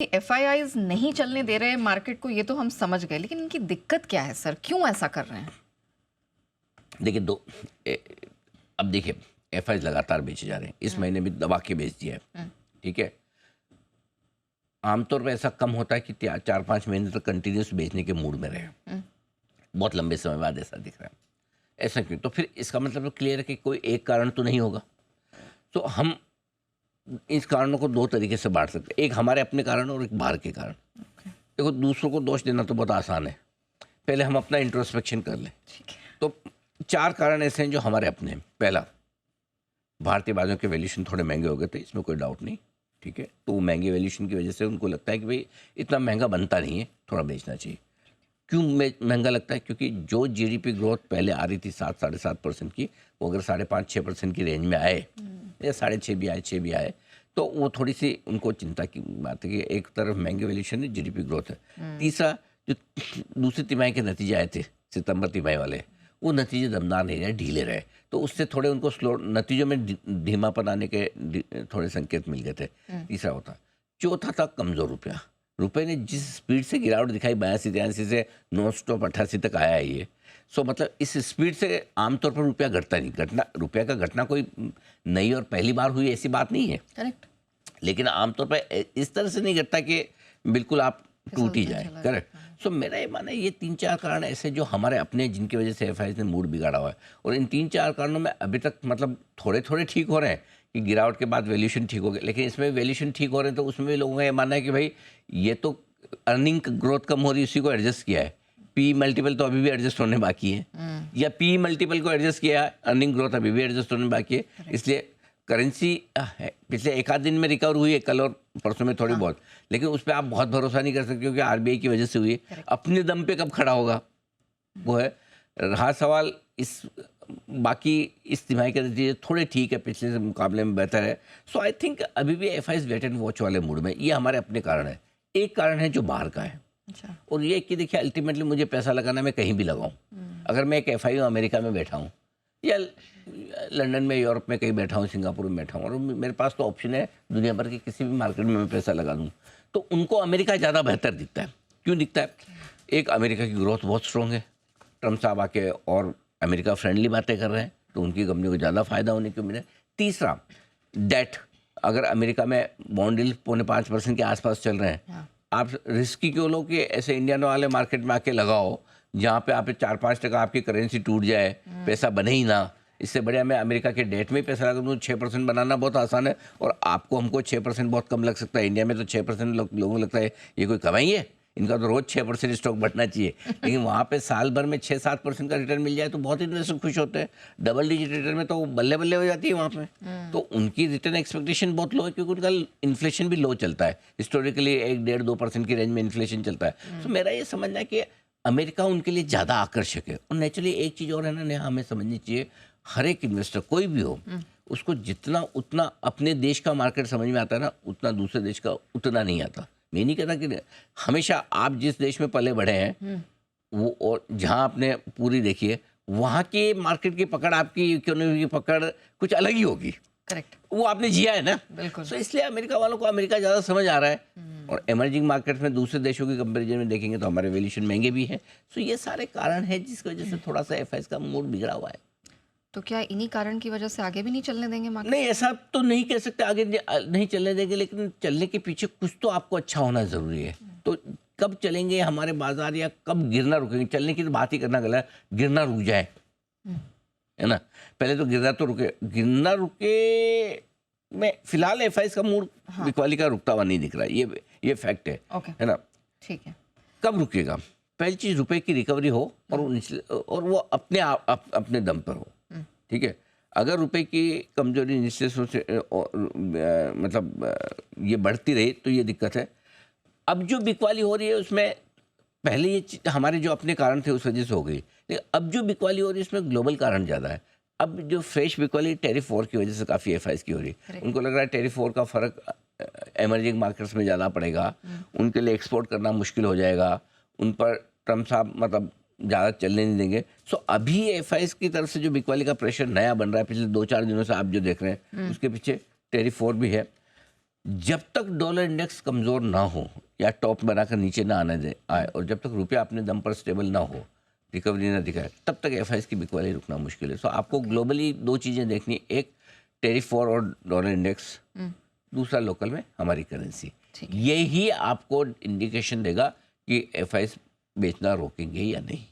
FIIs नहीं चलने दे रहे मार्केट को, ये तो हम समझ गए, लेकिन इनकी दिक्कत क्या है सर, क्यों ऐसा कर रहे हैं? देखिए अब देखिए एफआईआर लगातार बेचे जा रहे हैं। इस महीने भी दबा के बेच दिया है, ठीक है। आमतौर पर ऐसा कम होता है कि 4-5 महीने तक कंटिन्यूस बेचने के मूड में रहे, बहुत लंबे समय बाद ऐसा दिख रहा है। ऐसा क्यों? तो फिर इसका मतलब तो क्लियर है कि कोई एक कारण तो नहीं होगा। तो हम इस कारणों को दो तरीके से बांट सकते हैं, एक हमारे अपने कारण और एक बाहर के कारण। देखो, दूसरों को दोष देना तो बहुत आसान है, पहले हम अपना इंट्रोस्पेक्शन कर लें। तो 4 कारण ऐसे हैं जो हमारे अपने हैं। पहला, भारतीय बाजारों के वैल्यूएशन थोड़े महंगे हो गए थे, इसमें कोई डाउट नहीं, ठीक है। तो वो महंगे वैल्यूएशन की वजह से उनको लगता है कि भाई इतना महंगा बनता नहीं है, थोड़ा बेचना चाहिए। क्यों महंगा लगता है? क्योंकि जो जीडीपी ग्रोथ पहले आ रही थी 7-7.5% की, वो अगर 5.5-6% की रेंज में आए या 6.5 भी आए, 6 भी आए, तो वो थोड़ी सी उनको चिंता की बात है कि एक तरफ महंगे वैल्यूएशन है, जीडीपी ग्रोथ है। तीसरा, जो दूसरी तिमाही के नतीजे आए थे, सितंबर तिमाही वाले, वो नतीजे दमदार नहीं रहे, ढीले रहे, तो उससे थोड़े उनको स्लो, नतीजों में धीमापन आने के थोड़े संकेत मिल गए थे। तीसरा होता। चौथा था कमज़ोर रुपया। रुपए ने जिस स्पीड से गिरावट दिखाई 82-83 से नॉन स्टॉप 88 तक आया है ये, सो मतलब इस स्पीड से आमतौर पर रुपया घटता नहीं। रुपया का घटना कोई नई और पहली बार हुई ऐसी बात नहीं है, करेक्ट। लेकिन आमतौर पर इस तरह से नहीं घटता कि बिल्कुल आप टूट ही जाए, करेक्ट। सो मेरा ये मानना है ये 3-4 कारण ऐसे जो हमारे अपने, जिनकी वजह से एफआईआई ने मूड बिगाड़ा हुआ है। और इन 3-4 कारणों में अभी तक मतलब थोड़े थोड़े ठीक हो रहे हैं कि गिरावट के बाद वैल्यूएशन ठीक हो गए, लेकिन इसमें वैल्यूएशन ठीक हो रहे हैं तो उसमें भी लोगों का ये मानना है कि भाई ये तो अर्निंग ग्रोथ कम हो रही है, उसी को एडजस्ट किया है। पी मल्टीपल तो अभी भी एडजस्ट होने बाकी है, या पी मल्टीपल को एडजस्ट किया है, अर्निंग ग्रोथ अभी भी एडजस्ट होने बाकी है। इसलिए करेंसी पिछले 1 आध दिन में रिकवर हुई है, कल और परसों में थोड़ी बहुत, लेकिन उस पर आप बहुत भरोसा नहीं कर सकते क्योंकि आरबीआई की वजह से हुई है। अपने दम पे कब खड़ा होगा वो है रहा सवाल। इस बाकी इस तिमाही के नतीजे थोड़े ठीक है, पिछले से मुकाबले में बेहतर है। सो आई थिंक अभी भी एफआईआई वेट एंड वॉच वाले मूड में। ये हमारे अपने कारण है। एक कारण है जो बाहर का है, अच्छा। और ये कि देखिए अल्टीमेटली मुझे पैसा लगाना, मैं कहीं भी लगाऊं, अगर मैं एक एफआईआई अमेरिका में बैठा हूँ या लंदन में, यूरोप में कहीं बैठा हूँ, सिंगापुर में बैठा हूँ, और मेरे पास तो ऑप्शन है दुनिया भर के किसी भी मार्केट में मैं पैसा लगा दूँ, तो उनको अमेरिका ज़्यादा बेहतर दिखता है। क्यों दिखता है? एक, अमेरिका की ग्रोथ बहुत स्ट्रॉन्ग है, ट्रम्प साहब आके और अमेरिका फ्रेंडली बातें कर रहे हैं, तो उनकी कंपनी को ज़्यादा फायदा होने की उम्मीद है। तीसरा, डेट, अगर अमेरिका में बॉन्ड यील्ड 4.5% के आसपास चल रहे हैं, आप रिस्की क्यों लो कि ऐसे इंडियन वाले मार्केट में आके लगाओ जहाँ पे आप 4-5% आपकी करेंसी टूट जाए, पैसा बने ही ना। इससे बढ़िया मैं अमेरिका के डेट में ही पैसा लगा दूँ। 6% बनाना बहुत आसान है, और आपको हमको 6% बहुत कम लग सकता है। इंडिया में तो 6% लोगों को लगता है ये कोई कमाई है, इनका तो रोज़ 6% स्टॉक बढ़ना चाहिए, लेकिन वहाँ पे साल भर में 6-7% का रिटर्न मिल जाए तो बहुत इन्वेस्टर खुश होते हैं। डबल डिजिट रिटर्न में तो बल्ले बल्ले हो जाती है वहाँ पे। तो उनकी रिटर्न एक्सपेक्टेशन बहुत लो है, क्योंकि उनका इन्फ्लेशन भी लो चलता है हिस्टोरिकली, 1-1.5-2% की रेंज में इन्फ्लेशन चलता है। तो मेरा ये समझना है कि अमेरिका उनके लिए ज़्यादा आकर्षक है। और नेचुरली एक चीज़ और है ना, नेहा, हमें समझनी चाहिए, हर एक इन्वेस्टर कोई भी हो, उसको जितना उतना अपने देश का मार्केट समझ में आता है ना, उतना दूसरे देश का उतना नहीं आता। मैं नहीं कहता कि हमेशा आप जिस देश में पले बढ़े हैं वो, और जहाँ आपने पूरी देखिए, वहाँ के मार्केट की पकड़, आपकी इकोनॉमी की पकड़ कुछ अलग ही होगी, करेक्ट। वो आपने जिया है ना, बिल्कुल। सो इसलिए अमेरिका वालों को अमेरिका ज़्यादा समझ आ रहा है। और इमर्जिंग मार्केट में दूसरे देशों की कंपैरिजन में देखेंगे तो हमारे वैल्यूएशन महंगे भी हैं। सो ये सारे कारण हैं जिसकी वजह से थोड़ा सा एफआईआई का मूड बिगड़ा हुआ है। तो क्या इन्हीं कारण की वजह से आगे भी नहीं चलने देंगे मार्केट? नहीं, ऐसा तो नहीं कह सकते आगे नहीं चलने देंगे, लेकिन चलने के पीछे कुछ तो आपको अच्छा होना ज़रूरी है। तो कब चलेंगे हमारे बाजार, या कब गिरना रुकेंगे? चलने की तो बात ही करना गलत है, गिरना रुक जाए, है ना। पहले तो गिरना तो रुके, गिरना रुके में फिलहाल एफआईआई का मूड बिकवाली का रुकता हुआ नहीं दिख रहा है, ये फैक्ट है, है ना। ठीक है। कब रुकेगा? पहली चीज़, रुपए की रिकवरी हो और वो अपने अपने दम पर हो, ठीक है। अगर रुपए की कमजोरी निश्चित रूप से मतलब ये बढ़ती रही तो ये दिक्कत है। अब जो बिकवाली हो रही है उसमें पहले ये हमारे जो अपने कारण थे उस वजह से हो गई, लेकिन अब जो बिकवाली हो रही है उसमें ग्लोबल कारण ज़्यादा है। अब जो फ्रेश बिकवाली टैरिफ वॉर की वजह से काफ़ी एफआईआई की हो रही है। उनको लग रहा है टैरिफ वॉर का फ़र्क एमर्जिंग मार्केट्स में ज़्यादा पड़ेगा, उनके लिए एक्सपोर्ट करना मुश्किल हो जाएगा, उन पर ट्रम्प साहब मतलब ज़्यादा चलने नहीं देंगे। सो अभी एफआईआई की तरफ से जो बिकवाली का प्रेशर नया बन रहा है पिछले 2-4 दिनों से आप जो देख रहे हैं, उसके पीछे टैरिफ वॉर भी है। जब तक डॉलर इंडेक्स कमज़ोर ना हो या टॉप बनाकर नीचे ना आए और जब तक रुपया अपने दम पर स्टेबल ना हो, रिकवरी ना दिखाए, तब तक एफआईज की बिकवाली रुकना मुश्किल है। सो आपको ग्लोबली दो चीज़ें देखनी, एक टेरिफ वॉर और डॉलर इंडेक्स, दूसरा लोकल में हमारी करेंसी। ठीक यही आपको इंडिकेशन देगा कि एफआईज बेचना रोकेंगे या नहीं।